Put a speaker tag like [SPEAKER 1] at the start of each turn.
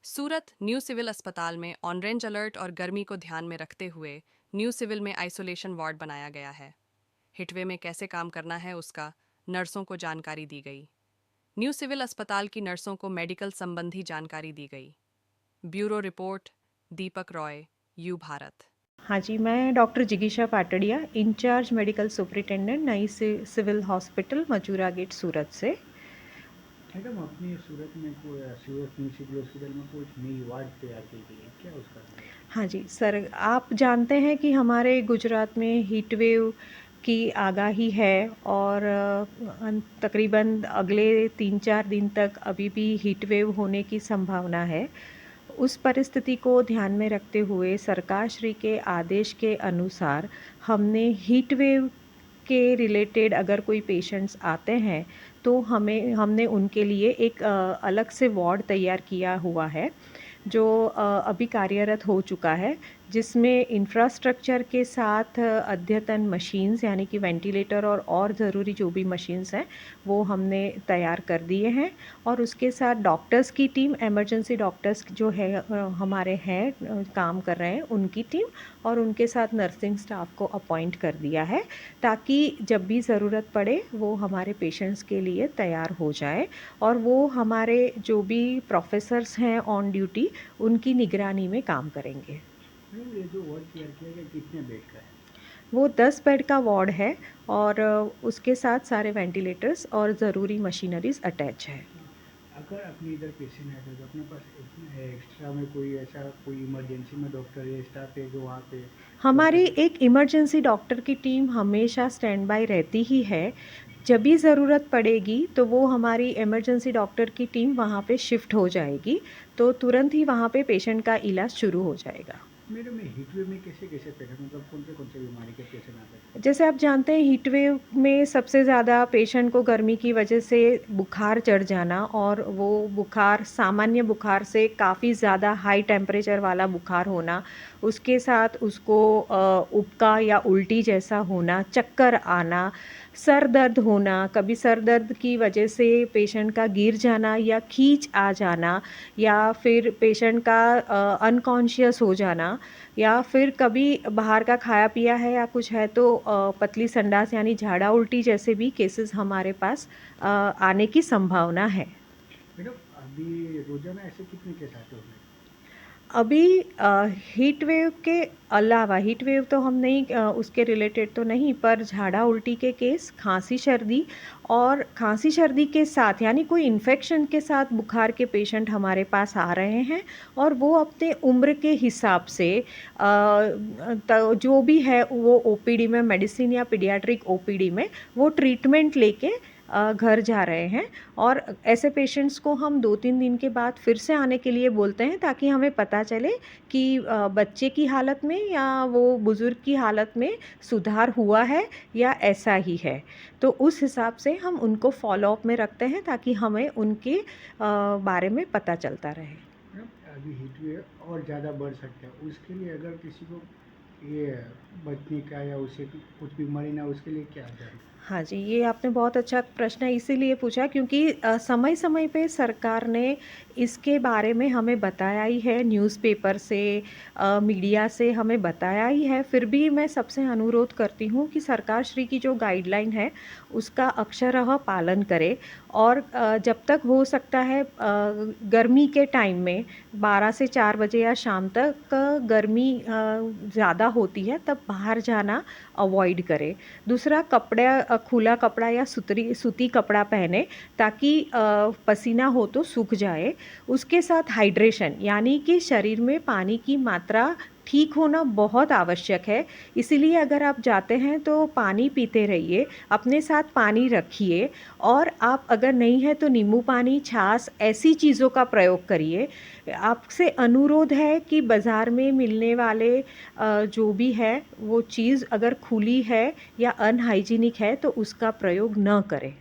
[SPEAKER 1] सूरत new civil अस्पताल में orange alert और गर्मी को ध्यान में रखते हुए न्यू सिविल में आइसोलेशन वार्ड बनाया गया है। हिटवे में कैसे काम करना है उसका नर्सों को जानकारी दी गई। न्यू सिविल अस्पताल की नर्सों को मेडिकल संबंधी जानकारी दी गई। Bureau report Deepak Roy, you Bharat.
[SPEAKER 2] हाँ जी, मैं डॉक्टर जिगीशा पाटड़िया, इंचार्ज मेडिकल सुपरिटेंडेंट, नई सिविल हॉस्पिटल, मजूरा गेट, सूरत से।
[SPEAKER 3] मैडम अपने सूरत में कोई सूरत म्यूनिसिपल हॉस्पिटल में कोई नई वार्ड तैयार की गई है क्या उसका?
[SPEAKER 2] हाँ जी सर, आप जानते हैं कि हमारे गुजरात में हीट वेव की आगाही है और तकरीबन अगले 3-4 दिन तक अभी भी हीट वेव होने की संभावना है। उस परिस्थिति को ध्यान में रखते हुए सरकार श्री के आदेश के अनुसार हमने हीट वेव के रिलेटेड अगर कोई पेशेंट्स आते हैं तो हमने उनके लिए एक अलग से वार्ड तैयार किया हुआ है जो अभी कार्यरत हो चुका है, जिसमें इंफ्रास्ट्रक्चर के साथ अद्यतन मशीन्स यानी कि वेंटिलेटर और ज़रूरी जो भी मशीन्स हैं वो हमने तैयार कर दिए हैं। और उसके साथ डॉक्टर्स की टीम, इमरजेंसी डॉक्टर्स जो है हमारे हैं काम कर रहे हैं, उनकी टीम और उनके साथ नर्सिंग स्टाफ को अपॉइंट कर दिया है ताकि जब भी ज़रूरत पड़े वो हमारे पेशेंट्स के लिए तैयार हो जाए। और वो हमारे जो भी प्रोफेसर्स हैं ऑन ड्यूटी उनकी निगरानी में काम करेंगे।
[SPEAKER 3] मैडम ये जो वार्ड तैयार किया गया कितने बेड का है?
[SPEAKER 2] वो 10 बेड का वार्ड है और उसके साथ सारे वेंटिलेटर्स और ज़रूरी मशीनरीज अटैच है।
[SPEAKER 3] अगर अपने इधर पेशेंट है तो अपने पास एक्स्ट्रा में कोई ऐसा कोई इमरजेंसी में डॉक्टर या स्टाफ है जो वहाँ पे
[SPEAKER 2] हमारी
[SPEAKER 3] डॉक्टर?
[SPEAKER 2] एक इमरजेंसी डॉक्टर की टीम हमेशा स्टैंड बाय रहती ही है। जब भी ज़रूरत पड़ेगी तो वो हमारी इमरजेंसी डॉक्टर की टीम वहाँ पे शिफ्ट हो जाएगी, तो तुरंत ही वहाँ पे पेशेंट का इलाज शुरू हो जाएगा।
[SPEAKER 3] मैडम ये हीट वेव में कैसे कैसे पेशेंट मतलब कौन से बीमारी के पेशेंट आते हैं?
[SPEAKER 2] जैसे आप जानते हैं हीट वेव में सबसे ज़्यादा पेशेंट को गर्मी की वजह से बुखार चढ़ जाना और वो बुखार सामान्य बुखार से काफ़ी ज़्यादा हाई टेम्परेचर वाला बुखार होना, उसके साथ उसको उबका या उल्टी जैसा होना, चक्कर आना, सर दर्द होना, कभी सर दर्द की वजह से पेशेंट का गिर जाना या खींच आ जाना या फिर पेशेंट का अनकॉन्शियस हो जाना या फिर कभी बाहर का खाया पिया है या कुछ है तो पतली संडास यानी झाड़ा उल्टी जैसे भी केसेस हमारे पास आने की संभावना है।
[SPEAKER 3] मैडम अभी रोजाना ऐसे कितने केस आते होंगे?
[SPEAKER 2] अभी हीट वेव के अलावा, हीट वेव तो हम नहीं उसके रिलेटेड तो नहीं, पर झाड़ा उल्टी के केस, खांसी सर्दी और खांसी सर्दी के साथ यानी कोई इन्फेक्शन के साथ बुखार के पेशेंट हमारे पास आ रहे हैं और वो अपने उम्र के हिसाब से जो भी है वो ओपीडी में मेडिसिन या पीडियाट्रिक ओपीडी में वो ट्रीटमेंट लेके घर जा रहे हैं। और ऐसे पेशेंट्स को हम 2-3 दिन के बाद फिर से आने के लिए बोलते हैं ताकि हमें पता चले कि बच्चे की हालत में या वो बुज़ुर्ग की हालत में सुधार हुआ है या ऐसा ही है। तो उस हिसाब से हम उनको फ़ॉलो-अप में रखते हैं ताकि हमें उनके बारे में पता चलता रहे।
[SPEAKER 3] मैडम अभी हीट वेव और ज़्यादा बढ़ सकता है उसके लिए अगर किसी को ये बचने का या उसे कुछ बीमारी ना हो, उसके लिए क्या जाए?
[SPEAKER 2] हाँ जी, ये आपने बहुत अच्छा प्रश्न इसीलिए पूछा क्योंकि समय-समय पे सरकार ने इसके बारे में हमें बताया ही है, न्यूज़पेपर से मीडिया से हमें बताया ही है। फिर भी मैं सबसे अनुरोध करती हूँ कि सरकार श्री की जो गाइडलाइन है, उसका अक्षरशः पालन करें और जब तक हो सकता है गर्मी के टाइम में 12 से 4 बजे या शाम तक गर्मी ज़्यादा होती है, तब बाहर जाना अवॉइड करें। दूसरा खुला कपड़ा या सूती कपड़ा पहने ताकि पसीना हो तो सूख जाए। उसके साथ हाइड्रेशन यानी कि शरीर में पानी की मात्रा ठीक होना बहुत आवश्यक है। इसीलिए अगर आप जाते हैं तो पानी पीते रहिए, अपने साथ पानी रखिए और आप अगर नहीं है तो नींबू पानी, छाछ ऐसी चीज़ों का प्रयोग करिए। आपसे अनुरोध है कि बाज़ार में मिलने वाले जो भी है वो चीज़ अगर खुली है या अनहाइजीनिक है तो उसका प्रयोग न करें।